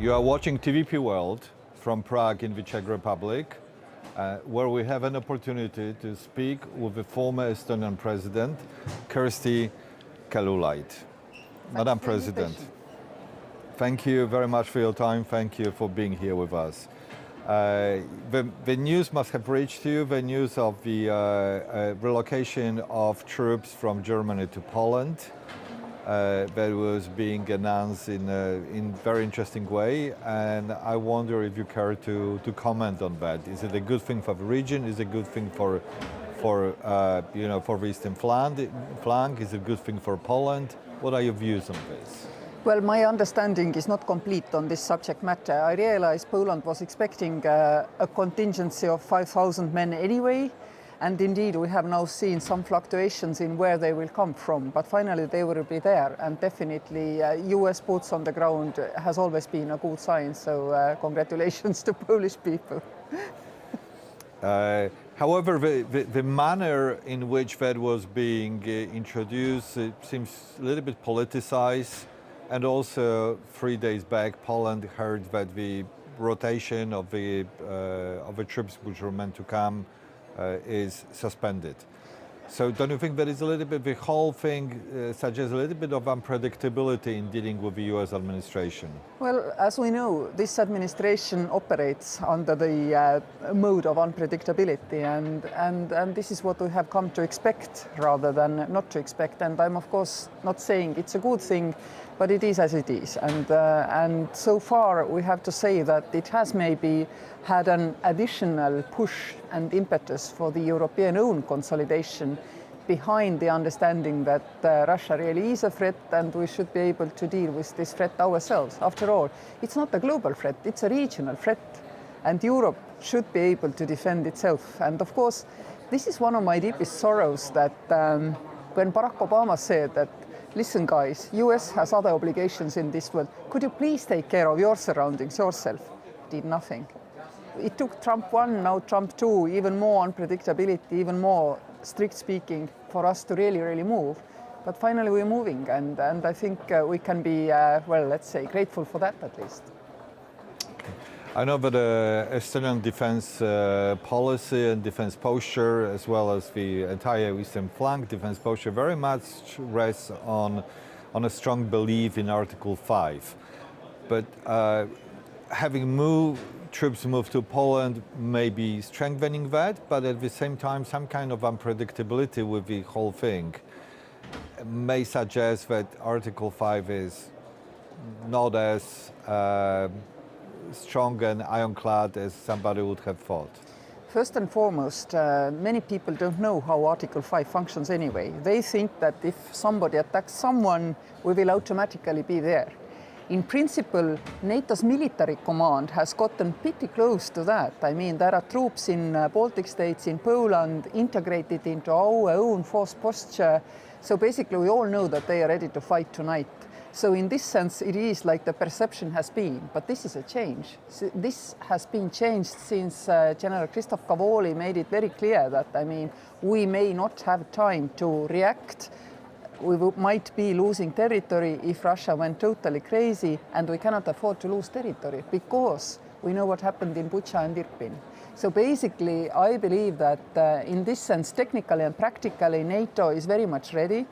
You are watching TVP World from Prague in the Czech Republic, where we have an opportunity to speak with the former Estonian President, Kersti Kaljulaid. Madam President, thank you very much for your time. Thank you for being here with us. The news must have reached you, the news of the relocation of troops from Germany to Poland. That was being announced in a very interesting way, and I wonder if you care to comment on that. Is it a good thing for the region? Is it a good thing for the eastern flank? Is it a good thing for Poland? What are your views on this? Well, my understanding is not complete on this subject matter. I realize Poland was expecting a contingency of 5,000 men anyway. And indeed, we have now seen some fluctuations in where they will come from, but finally they will be there. And definitely US boots on the ground has always been a good sign. So congratulations to Polish people. However, the manner in which that was being introduced, it seems a little bit politicized. And also 3 days back, Poland heard that the rotation of the troops which were meant to come is suspended. So don't you think that is a little bit, the whole thing suggests a little bit of unpredictability in dealing with the US administration? Well, as we know, this administration operates under the mode of unpredictability, and this is what we have come to expect rather than not to expect. And I'm of course not saying it's a good thing, but it is as it is. And so far we have to say that it has maybe had an additional push and impetus for the European own consolidation behind the understanding that Russia really is a threat and we should be able to deal with this threat ourselves. After all, it's not a global threat, it's a regional threat, and Europe should be able to defend itself. And of course, this is one of my deepest sorrows, that when Barack Obama said that, listen guys, US has other obligations in this world, could you please take care of your surroundings yourself? Did nothing. It took Trump 1, now Trump 2, even more unpredictability, even more strict speaking, for us to really move. But finally we're moving, and I think we can be, well, let's say, grateful for that at least. I know that Estonian defense policy and defense posture, as well as the entire eastern flank defense posture, very much rests on a strong belief in Article 5. But having troops move to Poland may be strengthening that, but at the same time, some kind of unpredictability with the whole thing may suggest that Article 5 is not as strong and ironclad as somebody would have thought. First and foremost, many people don't know how Article 5 functions anyway. They think that if somebody attacks someone, we will automatically be there. In principle, NATO's military command has gotten pretty close to that. I mean, there are troops in Baltic states, in Poland, integrated into our own force posture. So basically, we all know that they are ready to fight tonight. So in this sense, it is like the perception has been, but this is a change. This has been changed since General Christoph Cavoli made it very clear that, I mean, we may not have time to react. We might be losing territory if Russia went totally crazy, and we cannot afford to lose territory because we know what happened in Bucha and Irpin. So basically, I believe that in this sense, technically and practically, NATO is very much ready.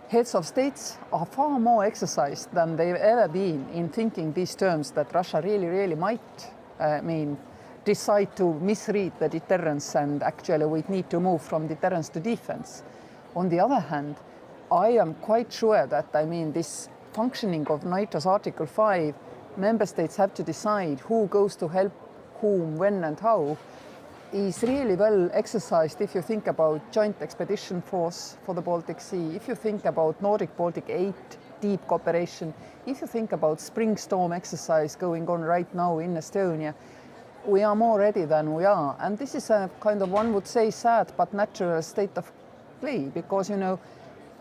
Heads of states are far more exercised than they've ever been in thinking these terms, that Russia really might decide to misread the deterrence, and actually we need to move from deterrence to defense. On the other hand, I am quite sure that, I mean, this functioning of NATO's Article 5, member states have to decide who goes to help whom, when and how, is really well exercised if you think about joint expedition force for the Baltic Sea, if you think about Nordic-Baltic 8 deep cooperation, if you think about Spring Storm exercise going on right now in Estonia, we are more ready than we are. And this is a kind of, one would say, sad but natural state of play, because, you know,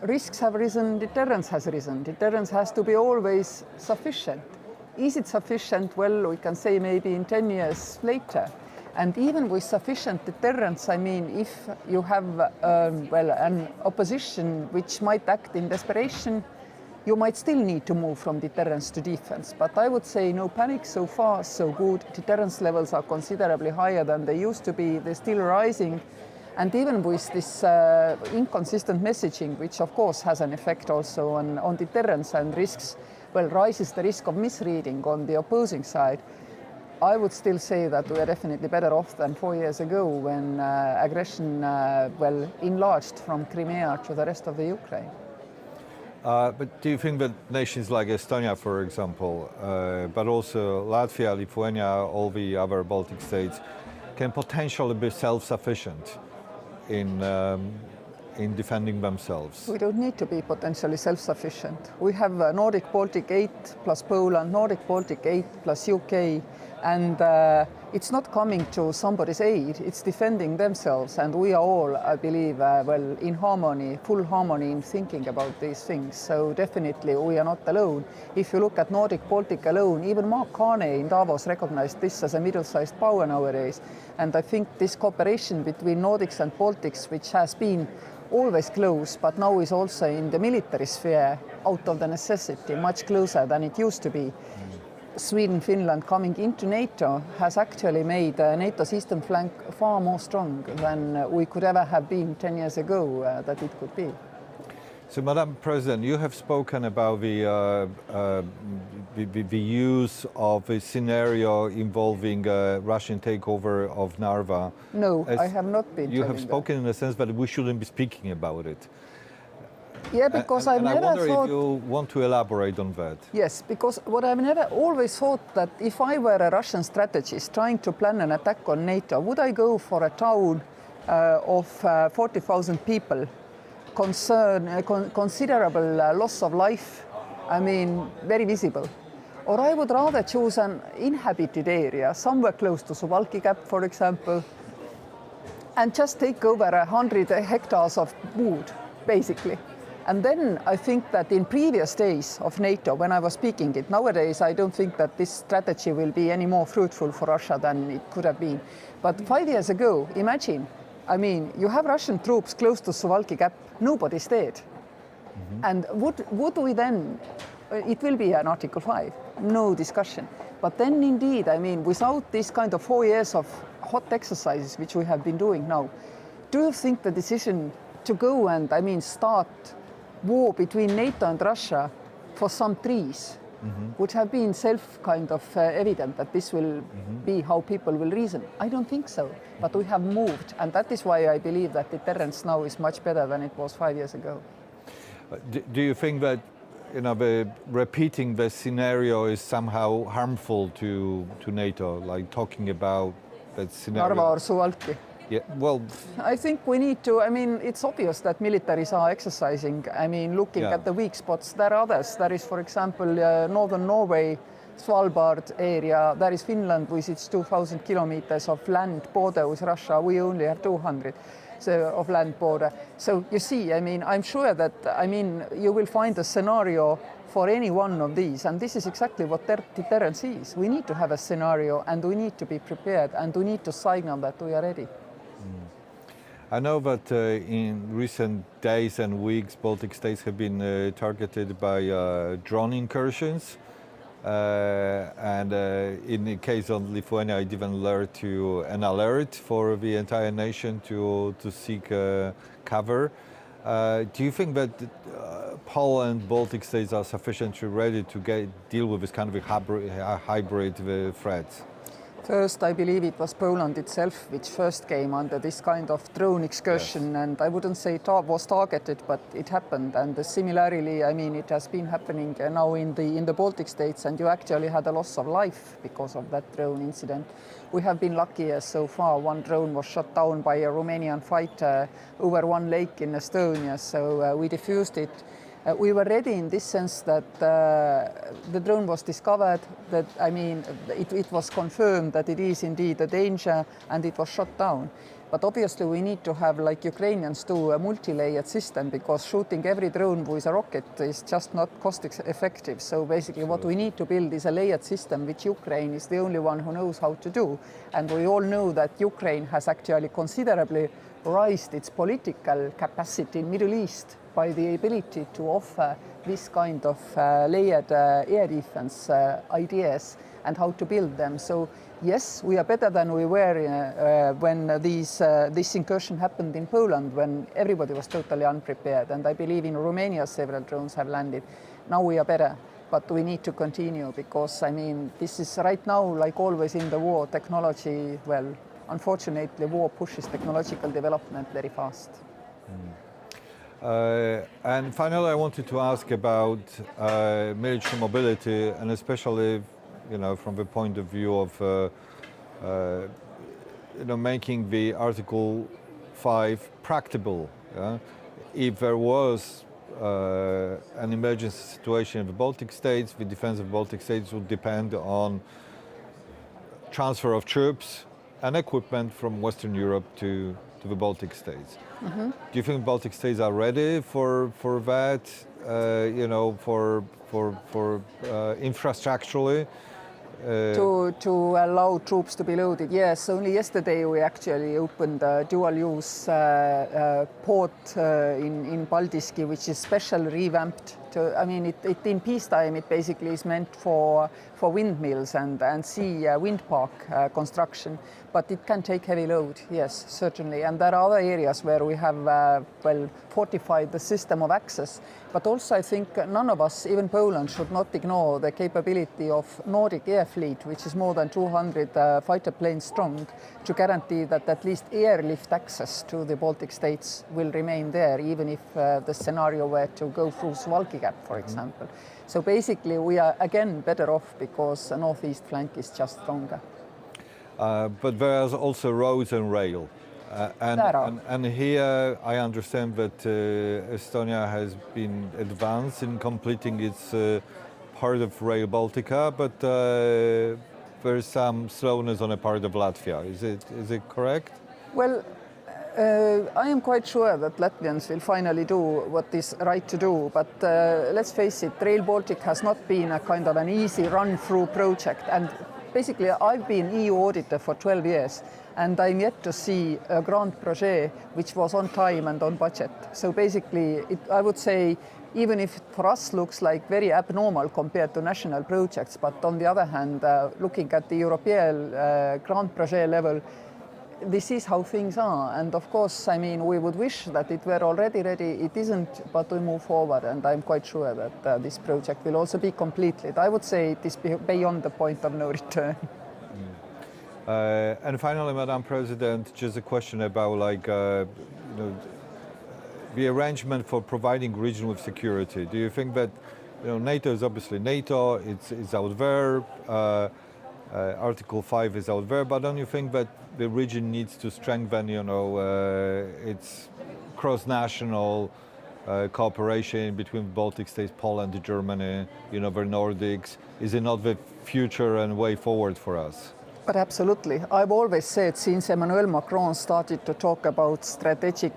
risks have risen, deterrence has risen. Deterrence has to be always sufficient. Is it sufficient? Well, we can say maybe in 10 years later. And even with sufficient deterrence, I mean, if you have, an opposition which might act in desperation, you might still need to move from deterrence to defense. But I would say no panic, so far so good. Deterrence levels are considerably higher than they used to be. They're still rising. And even with this inconsistent messaging, which of course has an effect also on deterrence and risks, well, rises the risk of misreading on the opposing side. I would still say that we are definitely better off than 4 years ago when aggression, enlarged from Crimea to the rest of the Ukraine. But do you think that nations like Estonia, for example, but also Latvia, Lithuania, all the other Baltic states, can potentially be self-sufficient in defending themselves? We don't need to be potentially self-sufficient. We have Nordic Baltic 8 plus Poland, Nordic Baltic 8 plus UK, and it's not coming to somebody's aid, it's defending themselves. And we are all, I believe, in harmony, full harmony in thinking about these things. So definitely we are not alone. If you look at Nordic Baltic alone, even Mark Carney in Davos recognized this as a middle-sized power nowadays. And I think this cooperation between Nordics and Baltics, which has been always close, but now is also in the military sphere, out of the necessity, much closer than it used to be. Sweden, Finland coming into NATO has actually made NATO's eastern flank far more strong than we could ever have been 10 years ago that it could be. So, Madam President, you have spoken about the use of a scenario involving Russian takeover of Narva. No, I have not been. You have spoken in the sense that we shouldn't be speaking about it. Yeah, because I've never thought... I wonder if you want to elaborate on that. Yes, because what I've never always thought that if I were a Russian strategist trying to plan an attack on NATO, would I go for a town of 40,000 people, considerable loss of life, I mean, very visible? Or I would rather choose an inhabited area, somewhere close to Suwalki Gap, for example, and just take over 100 hectares of wood, basically. And then I think that in previous days of NATO, when I was speaking it, nowadays I don't think that this strategy will be any more fruitful for Russia than it could have been. But 5 years ago, imagine, I mean, you have Russian troops close to Suwalki Gap, nobody's dead. Mm-hmm. And would we then, it will be an Article 5, no discussion. But then indeed, I mean, without this kind of 4 years of hot exercises, which we have been doing now, do you think the decision to go and, I mean, start war between NATO and Russia for some trees would have been evident that this will be how people will reason? I don't think so, but we have moved, and that is why I believe that deterrence now is much better than it was 5 years ago. Do you think that repeating the scenario is somehow harmful to NATO, like talking about that scenario? Narva or Suwalki? Yeah, well, I think we need to, I mean, it's obvious that militaries are exercising, I mean, looking at the weak spots. There are others. There is, for example, northern Norway, Svalbard area. There is Finland with its 2,000 kilometers of land border with Russia. We only have 200 of land border. So you see, I mean, I'm sure that, I mean, you will find a scenario for any one of these. And this is exactly what deterrence is. We need to have a scenario and we need to be prepared and we need to signal that we are ready. I know that in recent days and weeks, Baltic states have been targeted by drone incursions. And in the case of Lithuania, it even led to an alert for the entire nation to seek cover. Do you think that Poland, Baltic states are sufficiently ready to deal with this kind of a hybrid threats? First, I believe it was Poland itself which first came under this kind of drone excursion, and I wouldn't say it was targeted, but it happened. And similarly, I mean, it has been happening now in the Baltic states, and you actually had a loss of life because of that drone incident. We have been lucky as so far. One drone was shot down by a Romanian fighter over one lake in Estonia, so we defused it. We were ready in this sense that the drone was discovered, that, I mean, it was confirmed that it is indeed a danger and it was shot down. But obviously we need to have, like Ukrainians do, a multi-layered system, because shooting every drone with a rocket is just not cost effective. So basically what we need to build is a layered system, which Ukraine is the only one who knows how to do. And we all know that Ukraine has actually considerably raised its political capacity in Middle East by the ability to offer this kind of layered air defense ideas and how to build them. So yes, we are better than we were when this incursion happened in Poland, when everybody was totally unprepared. And I believe in Romania several drones have landed. Now we are better, but we need to continue because, I mean, this is right now, like always in the war, technology, well, unfortunately, war pushes technological development very fast. And finally, I wanted to ask about military mobility, and especially, you know, from the point of view of, you know, making the Article 5 practicable. Yeah? If there was an emergency situation in the Baltic states, the defense of the Baltic states would depend on transfer of troops and equipment from Western Europe to the Baltic states. Mm-hmm. Do you think Baltic states are ready for that? You know, for infrastructurally? To allow troops to be loaded. Yes, only yesterday we actually opened a dual-use port in Baltic, which is specially revamped. I mean, in peacetime it basically is meant for windmills and sea wind park construction, but it can take heavy load. Yes, certainly. And there are other areas where we have well fortified the system of access. But also, I think none of us, even Poland, should not ignore the capability of Nordic air fleet, which is more than 200 fighter planes strong, to guarantee that at least airlift access to the Baltic states will remain there, even if the scenario were to go through Suwalki Gap, for example. So basically, we are again better off because the northeast flank is just stronger. But there's also roads and rail. And here I understand that Estonia has been advanced in completing its part of Rail Baltica, but there's some slowness on the part of Latvia. Is it correct? Well, I am quite sure that Latvians will finally do what is right to do, but let's face it, Rail Baltic has not been a kind of an easy run-through project. And basically, I've been EU auditor for 12 years, and I'm yet to see a grand projet which was on time and on budget. So basically, I would say, even if it for us looks like very abnormal compared to national projects, but on the other hand, looking at the European grand projet level, this is how things are. And of course, I mean, we would wish that it were already ready. It isn't, but we move forward, and I'm quite sure that this project will also be completed. I would say it is beyond the point of no return. And finally, Madam President, just a question about like, you know, the arrangement for providing region with security. Do you think that, you know, NATO is obviously NATO, it's out there, Article 5 is out there, but don't you think that the region needs to strengthen, you know, its cross-national cooperation between Baltic states, Poland, Germany, you know, the Nordics? Is it not the future and way forward for us? But absolutely. I've always said, since Emmanuel Macron started to talk about strategic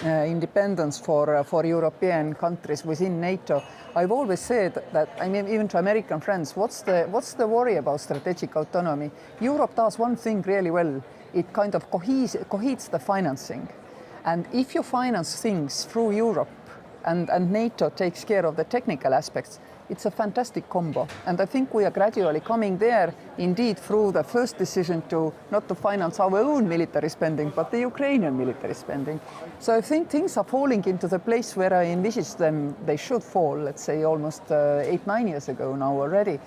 independence for European countries within NATO, I've always said that, I mean, even to American friends, what's the worry about strategic autonomy? Europe does one thing really well. It kind of cohedes the financing. And if you finance things through Europe and NATO takes care of the technical aspects, it's a fantastic combo. And I think we are gradually coming there, indeed, through the first decision to not to finance our own military spending, but the Ukrainian military spending. So I think things are falling into the place where I envisaged them they should fall, let's say almost 8-9 years ago now already.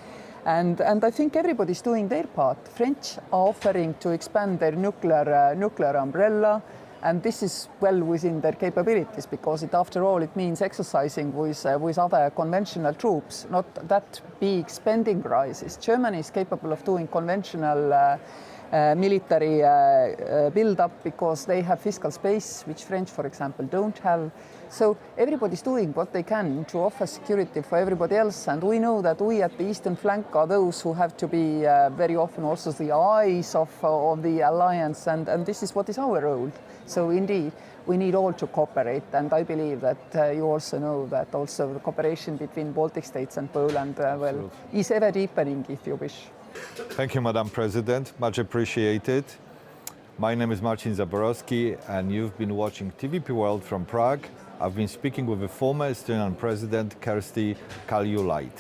And I think everybody's doing their part. French are offering to expand their nuclear umbrella. And this is well within their capabilities, because after all, it means exercising with other conventional troops, not that big spending rises. Germany is capable of doing conventional military build-up because they have fiscal space, which French, for example, don't have. So everybody's doing what they can to offer security for everybody else. And we know that we at the eastern flank are those who have to be very often also the eyes of the alliance. And this is what is our role. So indeed, we need all to cooperate. And I believe that you also know that also the cooperation between Baltic states and Poland well, is ever deepening, if you wish. Thank you, Madam President. Much appreciated. My name is Marcin Zaborowski, and you've been watching TVP World from Prague. I've been speaking with the former Estonian President, Kersti Kaljulaid.